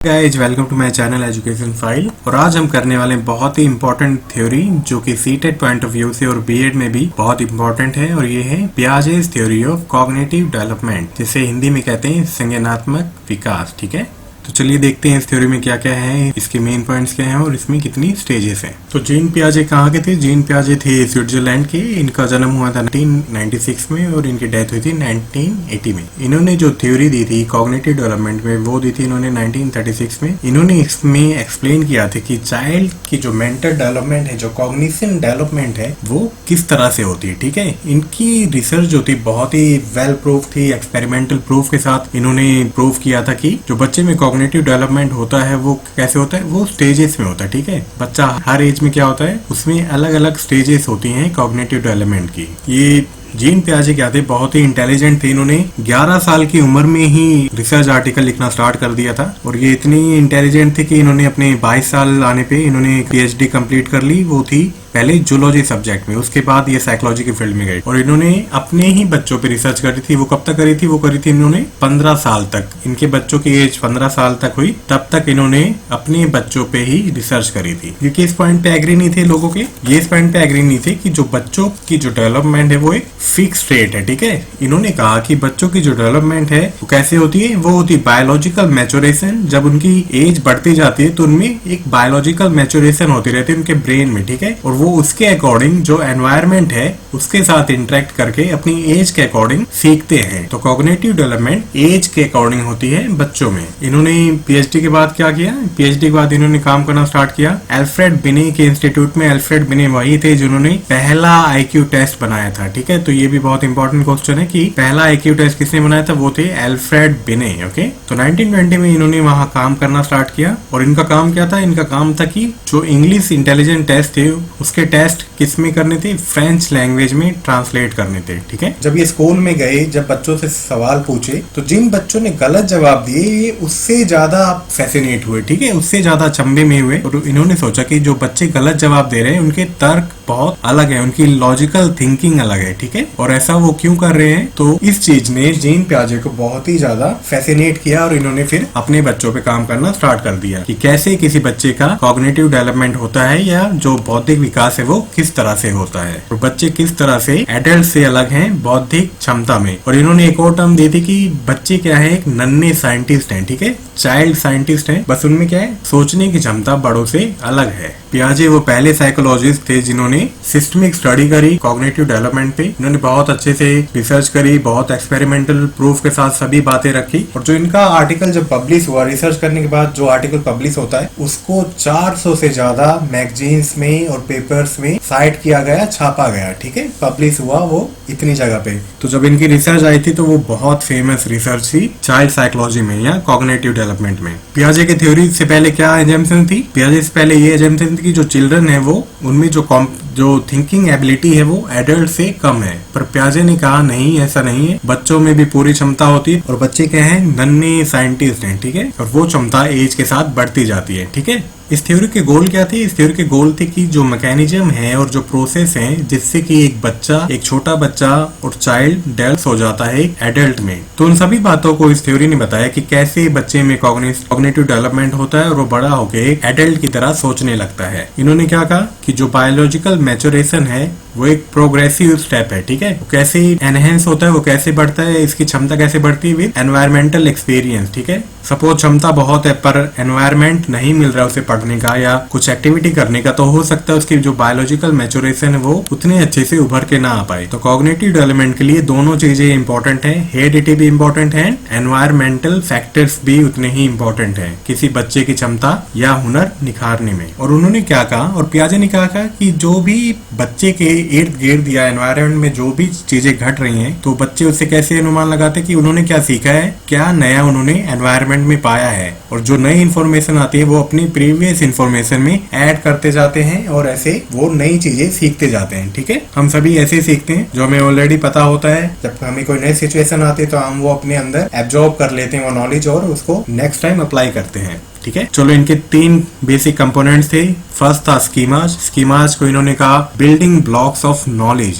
Guys welcome to my channel education file. और आज हम करने वाले हैं बहुत ही इंपॉर्टेंट थ्योरी जो कि सीटेट पॉइंट ऑफ व्यू से और बीएड में भी बहुत इंपॉर्टेंट है। और ये है पियाजे's थ्योरी ऑफ कॉग्निटिव डेवलपमेंट, जिसे हिंदी में कहते हैं संज्ञानात्मक विकास। ठीक है, तो चलिए देखते हैं इस थ्योरी में क्या क्या है, इसके मेन पॉइंट्स क्या हैं और इसमें कितनी स्टेजेस हैं। तो जीन पियाजे कहाँ के थे? जीन पियाजे थे स्विट्जरलैंड के। इनका जन्म हुआ था 1996 में और इनकी डेथ हुई थी 1980 में। इन्होंने जो थ्योरी दी थी कॉग्निटिव डेवलपमेंट में वो दी थी इन्होंने 1936 में। इन्होंने इसमें एक्सप्लेन किया था कि चाइल्ड की जो मेंटल डेवलपमेंट है, जो कॉग्निशन डेवलपमेंट है, वो किस तरह से होती है। ठीक है, इनकी रिसर्च जो थी बहुत ही वेल प्रूफ थी। एक्सपेरिमेंटल प्रूफ के साथ इन्होंने प्रूव किया था कि जो बच्चे में कॉग्निटिव डेवलपमेंट होता है वो कैसे होता है, वो स्टेजेस में होता है। ठीक है, बच्चा हर एज में क्या होता है, उसमें अलग अलग स्टेजेस होती हैं कॉग्निटिव डेवलपमेंट की। ये जीन पियाजे क्या थे, बहुत ही इंटेलिजेंट थे। इन्होंने 11 साल की उम्र में ही रिसर्च आर्टिकल लिखना स्टार्ट कर दिया था। और ये इतनी इंटेलिजेंट थे कि इन्होंने अपने 22 साल आने पे इन्होंने पीएचडी कंप्लीट कर ली। वो थी पहले जूलॉजी सब्जेक्ट में, उसके बाद ये साइकोलॉजी की फील्ड में गए। और इन्होंने अपने ही बच्चों पे रिसर्च करी थी। वो कब तक करी थी? वो करी थी इन्होंने 15 साल तक। इनके बच्चों की एज 15 साल तक हुई, तब तक इन्होंने अपने बच्चों पे ही रिसर्च करी थी। क्योंकि इस पॉइंट पे एग्री नहीं थे लोगों के, ये इस पॉइंट पे एग्री नहीं थे कि जो बच्चों की जो डेवलपमेंट है वो एक फिक्स रेट है। ठीक है, इन्होंने कहा कि बच्चों की जो डेवलपमेंट है वो कैसे होती है, वो होती है बायोलॉजिकल मैच्योरेशन। जब उनकी एज बढ़ती जाती है तो उनमें एक बायोलॉजिकल मैच्योरेशन होती रहती है उनके ब्रेन में। ठीक है, और वो उसके अकॉर्डिंग जो एनवायरमेंट है उसके साथ इंटरेक्ट करके अपनी एज के अकॉर्डिंग सीखते हैं। तो कॉग्निटिव डेवलपमेंट एज के अकॉर्डिंग होती है बच्चों में। इन्होंने पीएचडी के बाद क्या किया? पीएचडी के बाद इन्होंने काम करना स्टार्ट किया अल्फ्रेड बिने के इंस्टीट्यूट में। अल्फ्रेड बिने वही थे जिन्होंने पहला आईक्यू टेस्ट बनाया था। ठीक है, तो ये भी बहुत इंपॉर्टेंट क्वेश्चन है कि पहला आईक्यू टेस्ट किसने बनाया था? वो थे अल्फ्रेड बिने। ओके, तो 1920 में इन्होंने वहां काम करना स्टार्ट किया। और इनका काम क्या था? इनका काम था कि जो इंग्लिश इंटेलिजेंट टेस्ट थे उसके टेस्ट किसमें करने थे? फ्रेंच लैंग्वेज में ट्रांसलेट करने थे। ठीक है, जब ये स्कूल में गए, जब बच्चों से सवाल पूछे तो जिन बच्चों ने गलत जवाब दिए ये उससे ज्यादा फैसिनेट हुए। ठीक है, उससे ज्यादा अचंभे में हुए। और इन्होंने सोचा कि जो बच्चे गलत जवाब दे रहे हैं उनके तर्क बहुत अलग है, उनकी लॉजिकल थिंकिंग अलग है। ठीक है, और ऐसा वो क्यों कर रहे हैं? तो इस चीज ने जीन पियाजे को बहुत ही ज्यादा फैसिनेट किया और इन्होंने फिर अपने बच्चों पे काम करना स्टार्ट कर दिया कि कैसे किसी बच्चे का कॉग्निटिव डेवलपमेंट होता है या जो बौद्धिक विकास है वो किस तरह से होता है और बच्चे किस तरह से एडल्ट से अलग हैं बौद्धिक क्षमता में। और इन्होंने एक और टर्म दी थी कि बच्चे क्या है, एक नन्हे साइंटिस्ट हैं। ठीक है, चाइल्ड साइंटिस्ट हैं, बस उनमें क्या है, सोचने की क्षमता बड़ों से अलग है। पियाजे वो पहले साइकोलॉजिस्ट थे जिन्होंने सिस्टमिक स्टडी करी कॉग्निटिव डेवलपमेंट पे। इन्होंने बहुत अच्छे से रिसर्च करी, बहुत एक्सपेरिमेंटल प्रूफ के साथ सभी बातें रखी। और जो इनका आर्टिकल जब पब्लिश हुआ, रिसर्च करने के बाद जो आर्टिकल पब्लिश होता है उसको 400 से ज्यादा मैगजीन्स में और पेपर्स में साइट किया गया, छापा गया। ठीक है, पब्लिश हुआ वो इतनी जगह पे। तो जब इनकी रिसर्च आई थी तो वो बहुत फेमस रिसर्च थी चाइल्ड साइकोलॉजी में या कॉग्निटिव डेवलपमेंट में। पियाजे के थ्योरी से पहले क्या एजम्पशन थी? पियाजे से पहले ये एजम्पशन थी कि जो चिल्ड्रन है वो उनमें जो थिंकिंग एबिलिटी है वो एडल्ट से कम है। पर पियाजे ने कहा नहीं, ऐसा नहीं है, बच्चों में भी पूरी क्षमता होती है और बच्चे क्या है, नन्हे साइंटिस्ट हैं। ठीक है, और वो क्षमता एज के साथ बढ़ती जाती है। ठीक है, इस थ्योरी के गोल क्या थे? इस थ्योरी के गोल थे कि जो मैकेनिज्म है और जो प्रोसेस है जिससे कि एक बच्चा, एक छोटा बच्चा और चाइल्ड डेवलप हो जाता है एक एडल्ट में। तो उन सभी बातों को इस थ्योरी ने बताया कि कैसे बच्चे में कॉग्निटिव डेवलपमेंट होता है और वो बड़ा होकर एक एडल्ट की तरह सोचने लगता है। इन्होंने क्या कहा कि जो बायोलॉजिकल मैच्योरेशन है वो एक प्रोग्रेसिव स्टेप है। ठीक है, कैसे एनहेंस होता है, वो कैसे बढ़ता है, इसकी क्षमता कैसे बढ़ती है? With environmental experience. ठीक है, सपोज क्षमता बहुत है पर एनवायरमेंट नहीं मिल रहा उसे पढ़ने का या कुछ एक्टिविटी करने का, तो हो सकता है उसकी जो बायोलॉजिकल मैच्योरेशन है वो उतने अच्छे से उभर के ना आ पाए। तो कॉग्निटिव डेवलपमेंट के लिए दोनों चीजें इंपॉर्टेंट है, हेरिडिटी भी इंपॉर्टेंट है, एनवायरमेंटल फैक्टर्स भी उतने ही इंपॉर्टेंट है किसी बच्चे की क्षमता या हुनर निखारने में। और उन्होंने क्या कहा, और पियाजे ने कहा कि जो भी बच्चे के इर्द गिर्द या एनवायरमेंट में जो भी चीजें घट रही हैं तो बच्चे उससे कैसे अनुमान लगाते कि उन्होंने क्या सीखा है, क्या नया उन्होंने एनवायरमेंट में पाया है। और जो नई इन्फॉर्मेशन आती है वो अपनी प्रीवियस इन्फॉर्मेशन में ऐड करते जाते हैं और ऐसे वो नई चीजें सीखते जाते हैं। ठीक है, हम सभी ऐसे सीखते हैं, जो हमें ऑलरेडी पता होता है, जब हमें कोई नई सिचुएशन आती है तो हम वो अपने अंदर एब्जॉर्ब कर लेते हैं वो नॉलेज और उसको नेक्स्ट टाइम अप्लाई करते हैं। ठीक है, चलो इनके 3 बेसिक कंपोनेंट्स थे। फर्स्ट था स्कीमाज। स्कीमाज को इन्होंने कहा बिल्डिंग ब्लॉक्स ऑफ नॉलेज।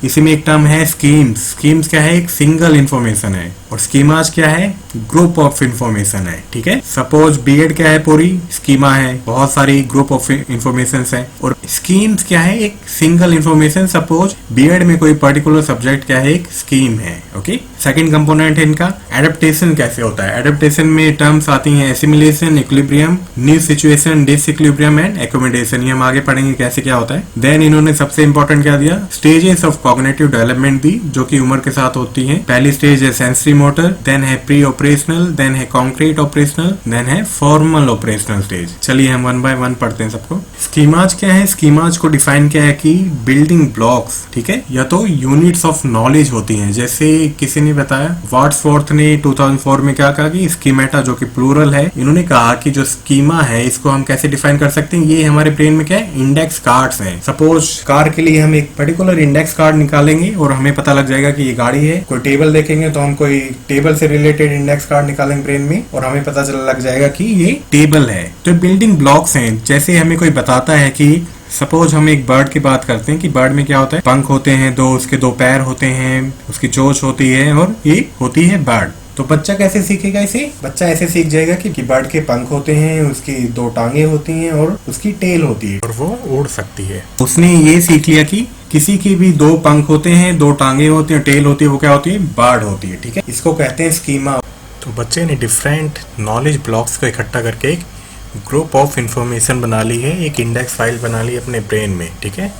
इसी में एक टर्म है स्कीम्स। स्कीम्स क्या है? एक सिंगल इंफॉर्मेशन है। और स्कीमाज क्या है, ग्रुप ऑफ इंफॉर्मेशन है, ठीक है। सपोज बीएड क्या है, पूरी स्कीमा है, बहुत सारी ग्रुप ऑफ इंफॉर्मेशन है। और स्कीम्स क्या है, एक सिंगल इंफॉर्मेशन। सपोज बीएड में कोई पर्टिकुलर सब्जेक्ट क्या है, एक स्कीम है, ओके। सेकंड कंपोनेंट है इनका एडेप्टेशन। कैसे होता है एडेप्टेशन में टर्म्स आती हैं assimilation, equilibrium, new situation, disequilibrium and accommodation. ये हम आगे पढ़ेंगे कैसे क्या होता है। देन इन्होंने सबसे इंपॉर्टेंट क्या दिया, स्टेजेस ऑफ कॉग्निटिव डेवलपमेंट दी, जो कि उम्र के साथ होती है। पहली स्टेज है सेंसरी मोटर, देन है प्री ऑपरेशनल, देन है कॉन्क्रीट ऑपरेशनल, देन है फॉर्मल ऑपरेशनल स्टेज। चलिए हम वन बाय वन पढ़ते हैं सबको। स्कीमाज क्या है, स्कीमाज को डिफाइन किया है कि बिल्डिंग ब्लॉक्स, ठीक है, या तो यूनिट्स ऑफ नॉलेज होती हैं। जैसे किसी ने बताया, वर्ड्सवर्थ ने 2004 में क्या कहा कि स्कीमेटा, जो कि प्लूरल है, इन्होंने कहा कि जो स्कीमा है इसको हम कैसे डिफाइन कर सकते हैं, ये हमारे ब्रेन में क्या है, इंडेक्स कार्ड्स हैं। सपोज कार के लिए हम एक पर्टिकुलर इंडेक्स कार्ड निकालेंगे और हमें पता लग जाएगा कि ये गाड़ी है। कोई टेबल देखेंगे तो हम कोई टेबल से रिलेटेड इंडेक्स कार्ड निकालेंगे ब्रेन में और हमें पता चल लग जाएगा कि ये टेबल है। तो बिल्डिंग ब्लॉक्स हैं। जैसे हमें कोई बताता है कि सपोज हम एक बर्ड की बात करते हैं कि बर्ड में क्या होता है, पंख होते हैं दो, उसके दो पैर होते हैं, उसकी चोंच होती है और ये होती है बर्ड। तो बच्चा कैसे सीखेगा इसे, बच्चा ऐसे सीख जाएगा कि बर्ड के पंख होते हैं, उसकी दो टांगे होती हैं और उसकी टेल होती है और वो उड़ सकती है। उसने ये सीख लिया कि किसी की भी दो पंख होते हैं, दो टांगे होती हैं, टेल होती है, वो क्या होती है, बर्ड होती है, ठीक है। इसको कहते हैं स्कीमा। तो बच्चे ने डिफरेंट नॉलेज ब्लॉक्स को इकट्ठा करके एक ग्रुप ऑफ इंफॉर्मेशन बना ली है, एक इंडेक्स फाइल बना ली अपने ब्रेन में, ठीक है।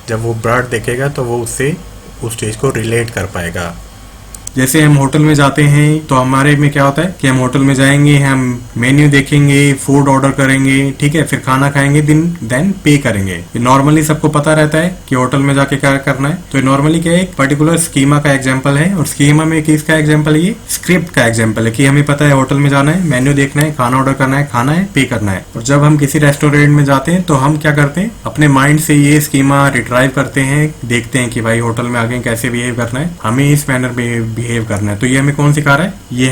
जब वो बर्ड देखेगा तो वो उससे उस चीज को रिलेट कर पाएगा। जैसे हम होटल में जाते हैं तो हमारे में क्या होता है कि हम होटल में जाएंगे, हम मेन्यू देखेंगे, फूड ऑर्डर करेंगे, ठीक है, फिर खाना खाएंगे, देन पे करेंगे। ये नॉर्मली सबको पता रहता है कि होटल में जाके क्या करना है। तो नॉर्मली क्या है, एक पर्टिकुलर स्कीमा का एग्जांपल है। और स्कीमा में किसका एग्जांपल है, ये स्क्रिप्ट का एग्जांपल है कि हमें पता है होटल में जाना है, मेन्यू देखना है, खाना ऑर्डर करना है, खाना है, पे करना है। और जब हम किसी रेस्टोरेंट में जाते हैं तो हम क्या करते हैं, अपने माइंड से ये स्कीमा रिट्राइव करते हैं, देखते हैं कि भाई होटल में आगे कैसे बिहेव करना है, हमें इस मैनर में बिहेव करना है। तो ये हमें कौन सिखा रहा है, ये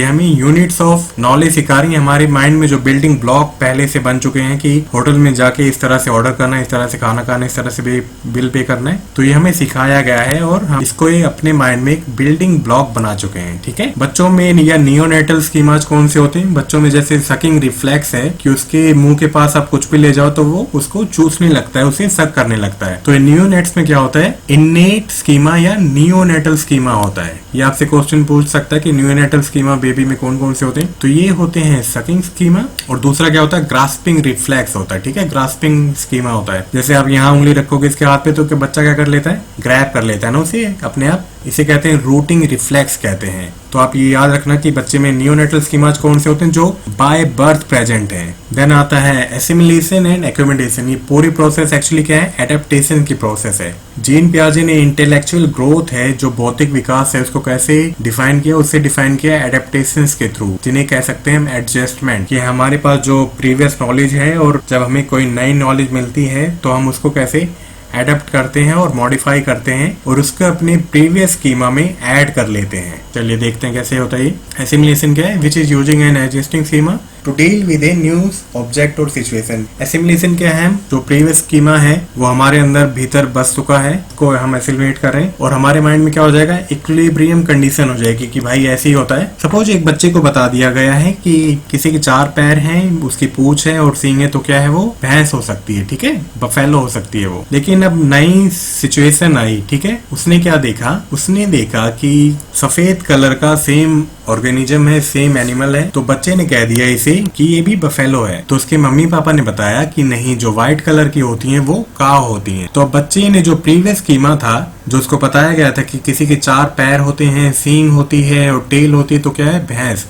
हमें यूनिट्स ऑफ नॉलेज सिखा रही है। हमारे माइंड में जो बिल्डिंग ब्लॉक पहले से बन चुके हैं कि होटल में जाके इस तरह से ऑर्डर करना है, इस तरह से खाना खाना, इस तरह से बिल पे करना है। तो ये हमें सिखाया गया है और हम इसको ये अपने माइंड में एक बिल्डिंग ब्लॉक बना चुके हैं, ठीक है। बच्चों में या नियोनेटल स्कीमाज कौन से होते हैं, बच्चों में जैसे सकिंग रिफ्लेक्स है कि उसके मुंह के पास आप कुछ भी ले जाओ तो वो उसको चूसने लगता है, उसे सक करने लगता है। तो नियोनेट्स में क्या होता है, इन्नेट स्कीमा या नियोनेटल स्कीमा होता है। ये आपसे क्वेश्चन पूछ सकता है कि न्यूनेटल स्कीमा बेबी में कौन कौन से होते हैं। तो ये होते हैं सकिंग स्कीमा। और दूसरा क्या होता है, ग्रास्पिंग रिफ्लेक्स होता है, ठीक है। ग्रास्पिंग स्कीमा होता है, जैसे आप यहाँ उंगली रखोगे इसके हाथ पे तो क्या बच्चा क्या कर लेता है, ग्रैब कर लेता है ना उसे अपने आप। इसे कहते हैं रूटिंग रिफ्लेक्स कहते हैं। तो आप ये याद रखना कि बच्चे में नियोनेटल स्कीमाज कौन से होते हैं, जो बाय बर्थ प्रेजेंट हैं। देन आता है एसिमिलेशन एंड एकोमोडेशन। ये पूरी प्रोसेस एक्चुअली क्या है, एडेप्टेशन की प्रोसेस है। जीन पियाजे ने इंटेलेक्चुअल ग्रोथ है, जो भौतिक विकास है, उसको कैसे डिफाइन किया, उससे डिफाइन किया एडेप्टेशन के थ्रू, जिन्हें कह सकते हैं हम एडजस्टमेंट। ये हमारे पास जो प्रीवियस नॉलेज है और जब हमें कोई नई नॉलेज मिलती है तो हम उसको कैसे एडेप्ट करते हैं और मॉडिफाई करते हैं और उसको अपने प्रीवियस स्कीमा में ऐड कर लेते हैं। चलिए देखते हैं कैसे होता है। एसिमिलेशन क्या है, which is using an existing schema to deal with a new object और सिचुएशन। एसिमिलेशन क्या है, जो प्रीवियस स्कीमा है वो हमारे अंदर भीतर बस चुका है, को हम एसिमिलेट कर रहे हैं और हमारे माइंड में क्या हो जाएगा, इक्विलिब्रियम कंडीशन हो जाएगी कि भाई ऐसे ही होता है। सपोज एक बच्चे को बता दिया गया है कि किसी के 4 पैर हैं, उसकी पूंछ है और सींग है, तो क्या है वो भैंस हो सकती है, ठीक है, बफेलो हो सकती है वो। लेकिन अब नई सिचुएशन आई, ठीक है, उसने क्या देखा, उसने देखा कि सफेद कलर का सेम ऑर्गेनिज्म है, सेम एनिमल है। तो बच्चे ने कह दिया इसे कि ये भी बफेलो है। तो उसके मम्मी पापा ने बताया कि नहीं, जो व्हाइट कलर की होती हैं वो काव होती हैं। तो अब बच्चे ने जो प्रीवियस स्कीमा था, जो उसको बताया गया था कि किसी के 4 पैर होते हैं, सींग होती है और टेल होती है, तो क्या है, भैंस।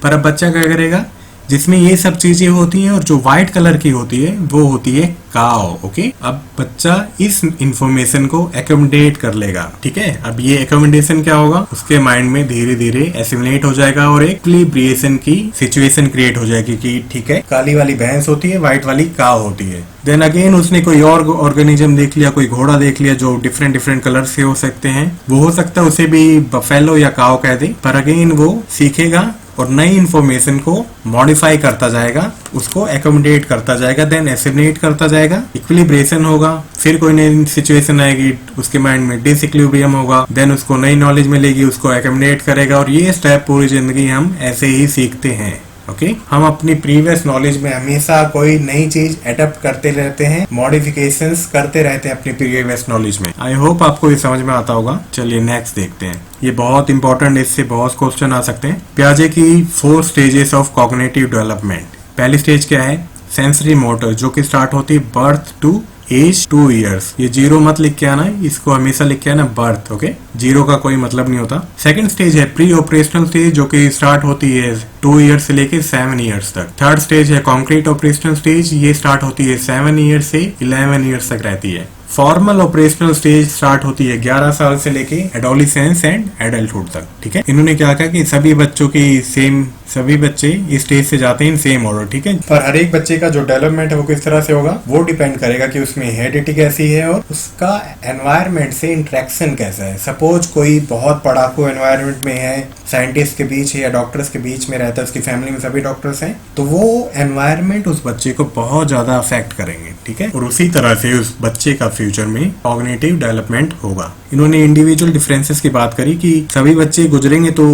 पर अब बच्चा क्या करेगा, जिसमें ये सब चीजें होती हैं और जो व्हाइट कलर की होती है वो होती है काव, ओके। अब बच्चा इस इंफॉर्मेशन को एकोमोडेट कर लेगा, ठीक है। अब ये एकोमोडेशन क्या होगा, उसके माइंड में धीरे धीरे एसिमिलेट हो जाएगा और एक इक्विलिब्रिएशन की सिचुएशन क्रिएट हो जाएगी कि ठीक है, काली वाली भैंस होती है, व्हाइट वाली काव होती है। देन अगेन उसने कोई और ऑर्गेनिज्म देख लिया, कोई घोड़ा देख लिया जो डिफरेंट कलर से हो सकते हैं, वो हो सकता है उसे भी बफेलो या काव कह दे। पर अगेन वो सीखेगा और नई इंफॉर्मेशन को मॉडिफाई करता जाएगा, उसको एकोमोडेट करता जाएगा, देन एसिमिलेट करता जाएगा, इक्विलिब्रेशन होगा, फिर कोई नई सिचुएशन आएगी, उसके माइंड में डिसइक्विलिब्रियम होगा, देन उसको नई नॉलेज मिलेगी, उसको एकोमोडेट करेगा, और ये स्टेप पूरी जिंदगी हम ऐसे ही सीखते हैं। ओके हम अपनी प्रीवियस नॉलेज में हमेशा कोई नई चीज एडप्ट करते रहते हैं, मॉडिफिकेशंस करते रहते हैं अपनी प्रीवियस नॉलेज में। आई होप आपको ये समझ में आता होगा। चलिए नेक्स्ट देखते हैं, ये बहुत इंपॉर्टेंट, इससे बहुत क्वेश्चन आ सकते हैं। पियाजे की 4 स्टेजेस ऑफ कॉग्निटिव डेवलपमेंट। पहली स्टेज क्या है? सेंसरी मोटर, जो कि स्टार्ट होती है बर्थ टू एज 2 ईयर्स। ये 0 मत लिख के आना, इसको हमेशा लिख के आना बर्थ। ओके 0 का कोई मतलब नहीं होता। सेकंड स्टेज है प्री ऑपरेशनल स्टेज, जो कि स्टार्ट होती है 2 ईयर्स से लेके 7 ईयर्स तक। थर्ड स्टेज है कॉन्क्रीट ऑपरेशनल स्टेज, ये स्टार्ट होती है 7 ईयर्स से 11 ईयर्स तक रहती है। फॉर्मल ऑपरेशनल स्टेज स्टार्ट होती है 11 साल से लेके एडोलिसेंस एंड एडल्टहुड तक। ठीक है, इन्होंने क्या कहा कि सभी बच्चे इस स्टेज से जाते हैं इन सेम ऑर्डर। ठीक है, पर हर एक बच्चे का जो डेवलपमेंट है वो किस तरह से होगा, वो डिपेंड करेगा कि उसमें हेरिडिटी कैसी है और उसका एनवायरमेंट से इंटरेक्शन कैसा है। सपोज कोई बहुत पढ़ाकू एनवायरमेंट में है, साइंटिस्ट के बीच है या डॉक्टर्स के बीच में रहता है, उसकी फैमिली में सभी डॉक्टर्स हैं, तो वो एनवायरमेंट उस बच्चे को बहुत ज्यादा अफेक्ट करेंगे। ठीक है, और उसी तरह से उस बच्चे का फ्यूचर में कॉग्निटिव डेवलपमेंट होगा। इन्होंने इंडिविजुअल डिफरेंसेस की बात करी कि सभी बच्चे गुजरेंगे तो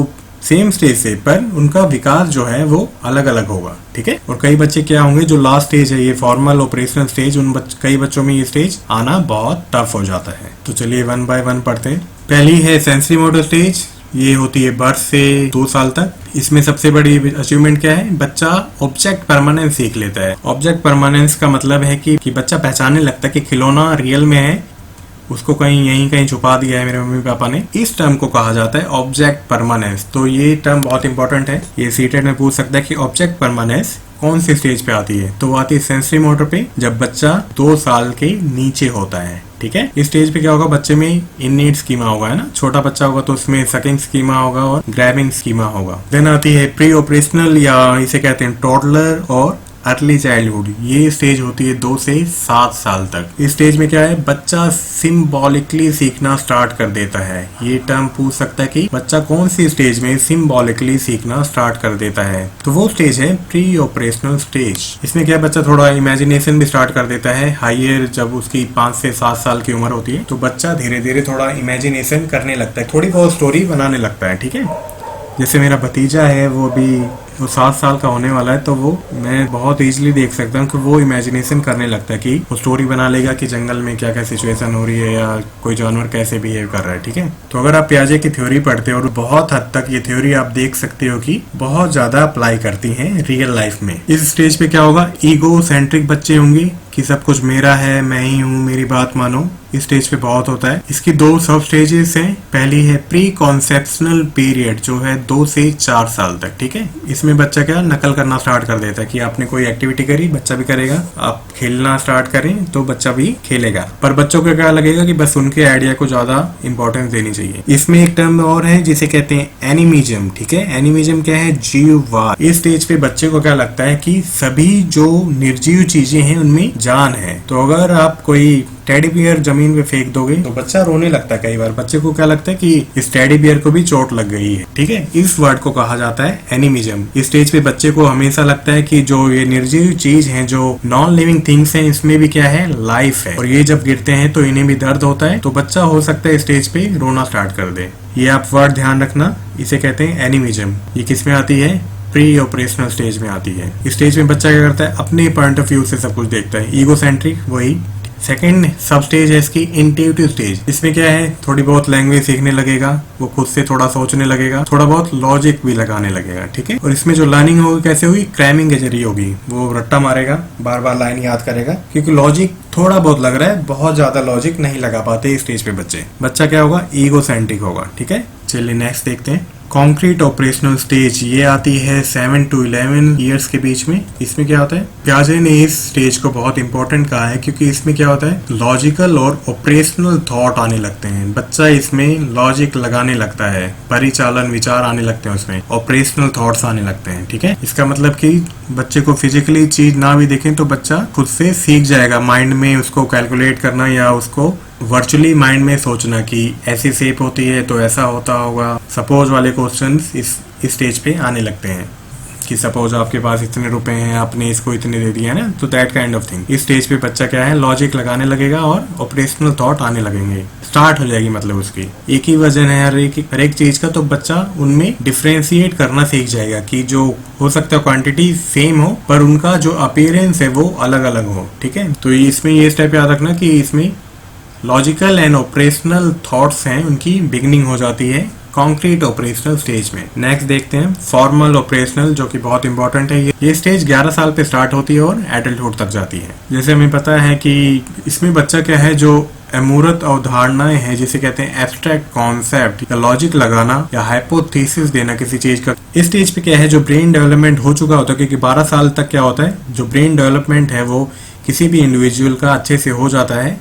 सेम स्टेज से, पर उनका विकास जो है वो अलग अलग होगा। ठीक है, और कई बच्चे क्या होंगे, जो लास्ट स्टेज है ये फॉर्मल ऑपरेशनल स्टेज, कई बच्चों में ये स्टेज आना बहुत टफ हो जाता है। तो चलिए 1 बाय 1 पढ़ते हैं। पहली है सेंसरी मोटर स्टेज, ये होती है बर्थ से 2 साल तक। इसमें सबसे बड़ी अचीवमेंट क्या है, बच्चा ऑब्जेक्ट परमानेंस सीख लेता है। ऑब्जेक्ट परमानेंस का मतलब है कि बच्चा पहचानने लगता है कि खिलौना रियल में है, उसको कहीं छुपा दिया है मेरे मम्मी पापा ने। इस टर्म को कहा जाता है ऑब्जेक्ट परमानेंस। तो ये टर्म बहुत इंपॉर्टेंट है, ये सीटेट में पूछ सकता है कि ऑब्जेक्ट परमानेंस कौन सी स्टेज पे आती है। तो वो आती है सेंसरी मोटर पे, जब बच्चा 2 साल के नीचे होता है। ठीक है, इस स्टेज पे क्या होगा, बच्चे में इननेट स्कीमा होगा, है ना, छोटा बच्चा होगा तो उसमें सकिंग स्कीमा होगा और ग्रैबिंग स्कीमा होगा। देन आती है प्री ऑपरेशनल, या इसे कहते हैं टोडलर और अर्ली चाइल्डहुड। ये स्टेज होती है 2 से 7 साल तक। इस स्टेज में क्या है, बच्चा सिम्बॉलिकली सीखना स्टार्ट कर देता है। ये टर्म पूछ सकता है कि बच्चा कौन सी स्टेज में सिम्बॉलिकली सीखना स्टार्ट कर देता है। तो वो स्टेज है प्री ऑपरेशनल स्टेज। इसमें क्या, बच्चा थोड़ा इमेजिनेशन भी स्टार्ट कर देता है। हायर जब उसकी 5 से 7 साल की उम्र होती है तो बच्चा धीरे धीरे थोड़ा इमेजिनेशन करने लगता है, थोड़ी बहुत स्टोरी बनाने लगता है। ठीक है, जैसे मेरा भतीजा है, वो 7 साल का होने वाला है, तो वो मैं बहुत इजीली देख सकता हूँ कि वो इमेजिनेशन करने लगता है कि वो स्टोरी बना लेगा कि जंगल में क्या क्या सिचुएशन हो रही है या कोई जानवर कैसे बिहेव कर रहा है। ठीक है, तो अगर आप पियाजे की थ्योरी पढ़ते हो और बहुत हद तक ये थ्योरी आप देख सकते हो कि बहुत ज्यादा अप्लाई करती है रियल लाइफ में। इस स्टेज पे क्या होगा, ईगो सेंट्रिक बच्चे होंगे कि सब कुछ मेरा है, मैं ही हूँ, मेरी बात मानो। इस स्टेज पे बहुत होता है। इसकी 2 सब स्टेजेस हैं। पहली है प्री कॉन्सेप्शनल पीरियड, जो है 2 से 4 साल तक। ठीक है, इसमें बच्चा क्या नकल करना स्टार्ट कर देता है कि आपने कोई एक्टिविटी करी, बच्चा भी करेगा। आप खेलना स्टार्ट करें तो बच्चा भी खेलेगा। पर बच्चों को क्या लगेगा कि बस उनके आइडिया को ज्यादा इंपॉर्टेंस देनी चाहिए। इसमें एक टर्म और है जिसे कहते हैं एनिमिज्म। ठीक है, एनिमिज्म क्या है, जीववाद। इस स्टेज पे बच्चे को क्या लगता है कि सभी जो निर्जीव चीजें हैं उनमें जान है। तो अगर आप कोई टेडी बियर जमीन पे फेंक दोगे तो बच्चा रोने लगता है। कई बार बच्चे को क्या लगता है कि इस टेडी बियर को भी चोट लग गई है। ठीक है, इस वर्ड को कहा जाता है एनिमिज्म। इस स्टेज पे बच्चे को हमेशा लगता है कि जो ये निर्जीव चीज है, जो नॉन लिविंग थिंग्स हैं, इसमें भी क्या है, लाइफ है, और ये जब गिरते हैं तो इन्हें भी दर्द होता है। तो बच्चा हो सकता है स्टेज पे रोना स्टार्ट कर दे। ये आप वर्ड ध्यान रखना, इसे कहते हैं एनिमिज्म। ये किस में आती है, प्री ऑपरेशनल स्टेज में आती है। इस स्टेज में बच्चा क्या करता है, अपने पॉइंट ऑफ व्यू से सब कुछ देखता है। ईगो सेंट्रिक वही। सेकेंड सब स्टेज है इसकी इंट्यूटिव स्टेज। इसमें क्या है, थोड़ी बहुत लैंग्वेज सीखने लगेगा, वो खुद से थोड़ा सोचने लगेगा, थोड़ा बहुत लॉजिक भी लगाने लगेगा। ठीक है, और इसमें जो लर्निंग होगी कैसे होगी, क्रैमिंग के जरिए होगी। वो रट्टा मारेगा, बार बार लाइन याद करेगा, क्योंकि लॉजिक थोड़ा बहुत लग रहा है, बहुत ज्यादा लॉजिक नहीं लगा पाते इस स्टेज पे बच्चे। बच्चा क्या होगा, ईगो सेंट्रिक होगा। ठीक है, चलिए नेक्स्ट देखते हैं। कॉन्क्रीट ऑपरेशनल स्टेज, ये आती है 7 to 11 ईयर्स के बीच में। इसमें क्या होता है, पियाजे ने इस स्टेज को बहुत इंपॉर्टेंट कहा है, क्योंकि इसमें क्या होता है, लॉजिकल और ऑपरेशनल थॉट आने लगते हैं। बच्चा इसमें लॉजिक लगाने लगता है, परिचालन विचार आने लगते हैं, उसमें ऑपरेशनल थॉट्स आने लगते हैं। ठीक है, इसका मतलब कि बच्चे को फिजिकली चीज ना भी देखें तो बच्चा खुद से सीख जाएगा माइंड में उसको कैलकुलेट करना, या उसको वर्चुअली माइंड में सोचना कि ऐसी शेप होती है तो ऐसा होता होगा। सपोज वाले क्वेश्चंस इस स्टेज पे आने लगते हैं कि सपोज आपके पास इतने रुपए हैं, आपने इसको इतने दे दिया ना, तो दैट काइंड ऑफ थिंग। इस स्टेज पे बच्चा क्या है, लॉजिक लगाने लगेगा और ऑपरेशनल थॉट आने लगेंगे, स्टार्ट हो जाएगी। मतलब उसकी एक ही वजन है हर एक चीज का, तो बच्चा उनमें डिफ्रेंशिएट करना सीख जाएगा कि जो हो सकता है क्वांटिटी सेम हो पर उनका जो अपीयरेंस है वो अलग अलग हो। ठीक है, तो इसमें ये स्टेप याद रखना कि इसमें लॉजिकल एंड ऑपरेशनल थॉट्स हैं, उनकी बिगनिंग हो जाती है कॉन्क्रीट ऑपरेशनल स्टेज में। नेक्स्ट देखते हैं फॉर्मल ऑपरेशनल, जो कि बहुत इंपॉर्टेंट है। ये स्टेज 11 साल पे स्टार्ट होती है और एडल्टहुड तक जाती है। जैसे हमें पता है कि इसमें बच्चा क्या है, जो अमूर्त अवधारणाएं हैं, जिसे कहते हैं एब्स्ट्रैक्ट कॉन्सेप्ट या लॉजिक लगाना या हाइपोथेसिस देना किसी चीज का। इस स्टेज पे क्या है, जो ब्रेन डेवलपमेंट हो चुका होता है, क्योंकि 12 साल तक क्या होता है, जो ब्रेन डेवलपमेंट है वो किसी भी इंडिविजुअल का अच्छे से हो जाता है।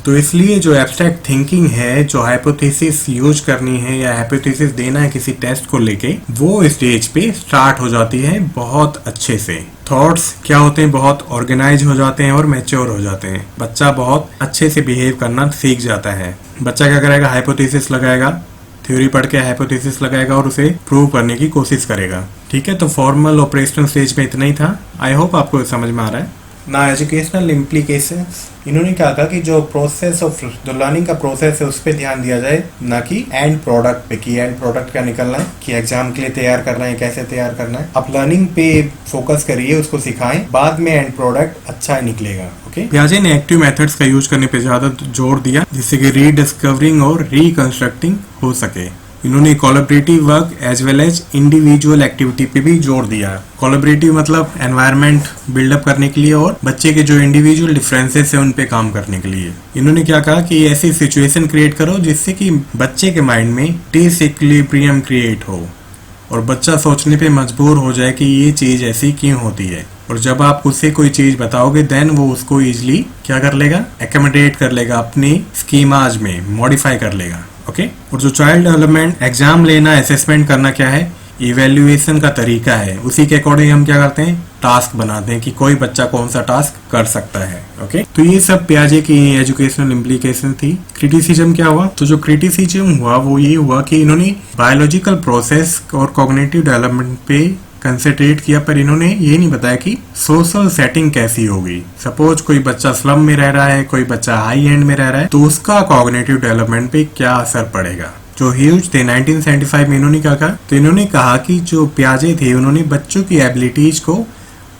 तो इसलिए जो एब्स्ट्रैक्ट थिंकिंग है, जो हाइपोथेसिस यूज करनी है या हाइपोथेसिस देना है किसी टेस्ट को लेके, वो स्टेज पे स्टार्ट हो जाती है बहुत अच्छे से। थॉट्स क्या होते हैं, बहुत ऑर्गेनाइज हो जाते हैं और मैच्योर हो जाते हैं। बच्चा बहुत अच्छे से बिहेव करना सीख जाता है। बच्चा क्या करेगा, हाइपोथेसिस लगाएगा, थ्योरी पढ़ के हाइपोथेसिस लगाएगा और उसे प्रूव करने की कोशिश करेगा। ठीक है, तो फॉर्मल ऑपरेशनल स्टेज में इतना ही था। आई होप आपको समझ में आ रहा है ना। एजुकेशनल इम्प्लीकेशंस, इन्होंने क्या कहा कि जो प्रोसेस ऑफ जो लर्निंग का प्रोसेस है उस पर ध्यान दिया जाए, ना कि एंड प्रोडक्ट पे, कि एंड प्रोडक्ट क्या निकलना है, कि एग्जाम के लिए तैयार करना है, कैसे तैयार करना है। आप लर्निंग पे फोकस करिए, उसको सिखाएं, बाद में एंड प्रोडक्ट अच्छा निकलेगा। ओके, पियाजे ने एक्टिव मेथड्स का यूज करने पे ज्यादा जोर दिया, जिससे कि रीडिस्कवरिंग और रिकंस्ट्रक्टिंग हो सके। इन्होंने collaborative work as well as individual activity पे भी जोर दिया। कोलैबोरेटिव मतलब एनवायरनमेंट बिल्डअप करने के लिए और बच्चे के जो इंडिविजुअल डिफरेंसेस है उन पे काम करने के लिए। इन्होंने क्या कहा कि ऐसी सिचुएशन क्रिएट करो जिससे कि बच्चे के माइंड में डिसइक्विलिब्रियम क्रिएट हो और बच्चा सोचने पे मजबूर हो जाए कि ये चीज ऐसी क्यों होती है। और जब आप उससे कोई चीज बताओगे देन वो उसको इजिली क्या कर लेगा, एकोमोडेट कर लेगा, अपनी स्कीमाज में मॉडिफाई कर लेगा। ओके, और जो चाइल्ड डेवलपमेंट एग्जाम लेना, असेसमेंट करना क्या है, इवेल्युएशन का तरीका है। उसी के अकॉर्डिंग हम क्या करते हैं, टास्क बनाते हैं कि कोई बच्चा कौन सा टास्क कर सकता है। ओके, तो ये सब पियाजे की एजुकेशनल इम्प्लीकेशन थी। क्रिटिसिज्म क्या हुआ, तो जो क्रिटिसिज्म हुआ वो ये हुआ कि इन्होंने बायोलॉजिकल प्रोसेस और कॉग्निटिव डेवलपमेंट पे कंसेंट्रेट किया, पर इन्होंने ये नहीं बताया कि सोशल सेटिंग कैसी होगी। सपोज कोई बच्चा स्लम में रह रहा है, कोई बच्चा हाई एंड में रह रहा है, तो उसका कॉग्निटिव डेवलपमेंट पे क्या असर पड़ेगा। जो ह्यूज थे 1975 में, इन्होंने क्या कहा, तो इन्होंने कहा कि जो पियाजे थे उन्होंने बच्चों की एबिलिटीज को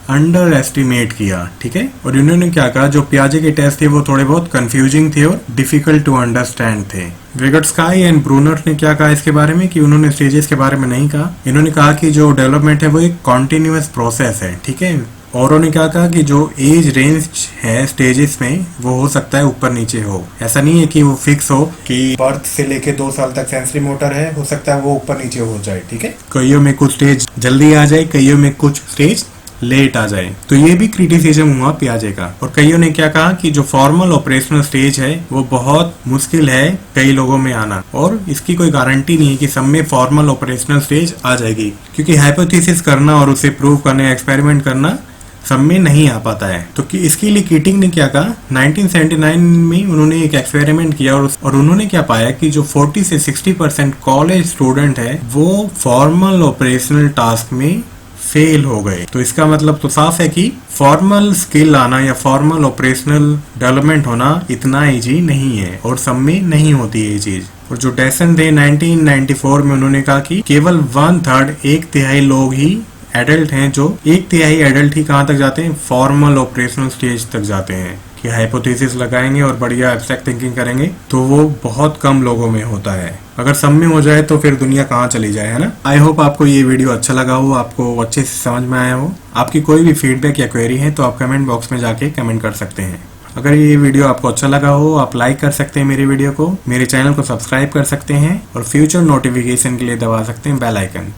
अंडर एस्टिमेट किया। ठीक है, और इन्होंने क्या कहा, जो पियाजे के टेस्ट थे वो थोड़े बहुत कंफ्यूजिंग थे और डिफिकल्ट टू अंडरस्टैंड थे। विगट्स्काई एंड ब्रूनर ने क्या कहा इसके बारे में, कि उन्होंने स्टेजेस के बारे में नहीं कहा। इन्होंने कहा कि जो डेवलपमेंट है वो एक कॉन्टिन्यूअस प्रोसेस है। ठीक है, और उन्होंने क्या कहा कि जो एज रेंज है स्टेजेस में वो हो सकता है ऊपर नीचे हो। ऐसा नहीं है कि वो फिक्स हो कि बर्थ से लेके 2 साल तक सेंसरी मोटर है, हो सकता है वो ऊपर नीचे हो जाए। ठीक है, कईयों में कुछ स्टेज जल्दी आ जाए, कईयों में कुछ स्टेज लेट आ जाए। तो ये भी क्रिटिसिज्म हुआ पियाजे का। और कईयों ने क्या कहा कि जो फॉर्मल ऑपरेशनल स्टेज है वो बहुत मुश्किल है कई लोगों में आना, और इसकी कोई गारंटी नहीं है कि सब में फॉर्मल ऑपरेशनल स्टेज आ जाएगी, क्योंकि हाइपोथेसिस करना और उसे प्रूव करना, एक्सपेरिमेंट करना सब में नहीं आ पाता है। तो कि इसके लिए कीटिंग ने क्या कहा, 1979 में उन्होंने एक एक्सपेरिमेंट किया और उन्होंने क्या पाया कि जो 40 से 60% कॉलेज स्टूडेंट है वो फॉर्मल ऑपरेशनल टास्क में फेल हो गए। तो इसका मतलब तो साफ है कि फॉर्मल स्किल आना या फॉर्मल ऑपरेशनल डेवलपमेंट होना इतना इजी नहीं है और सब में नहीं होती है ये चीज। और जो डेसन थे 1994 में, उन्होंने कहा कि केवल 1/3 1/3 लोग ही एडल्ट हैं, जो 1/3 एडल्ट ही कहाँ तक जाते हैं, फॉर्मल ऑपरेशनल स्टेज तक जाते हैं, कि हाइपोथेसिस लगाएंगे और बढ़िया एब्स्ट्रैक्ट थिंकिंग करेंगे। तो वो बहुत कम लोगों में होता है। अगर सब में हो जाए तो फिर दुनिया कहाँ चली जाए, है ना। आई होप आपको ये वीडियो अच्छा लगा हो, आपको अच्छे से समझ में आया हो। आपकी कोई भी फीडबैक या क्वेरी है तो आप कमेंट बॉक्स में जाके कमेंट कर सकते हैं। अगर ये वीडियो आपको अच्छा लगा हो, आप लाइक कर सकते हैं मेरे वीडियो को, मेरे चैनल को सब्सक्राइब कर सकते हैं और फ्यूचर नोटिफिकेशन के लिए दबा सकते हैं बेल आइकन।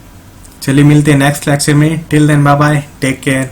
चलिए मिलते हैं नेक्स्ट लेक्चर में। Till then bye bye, take care.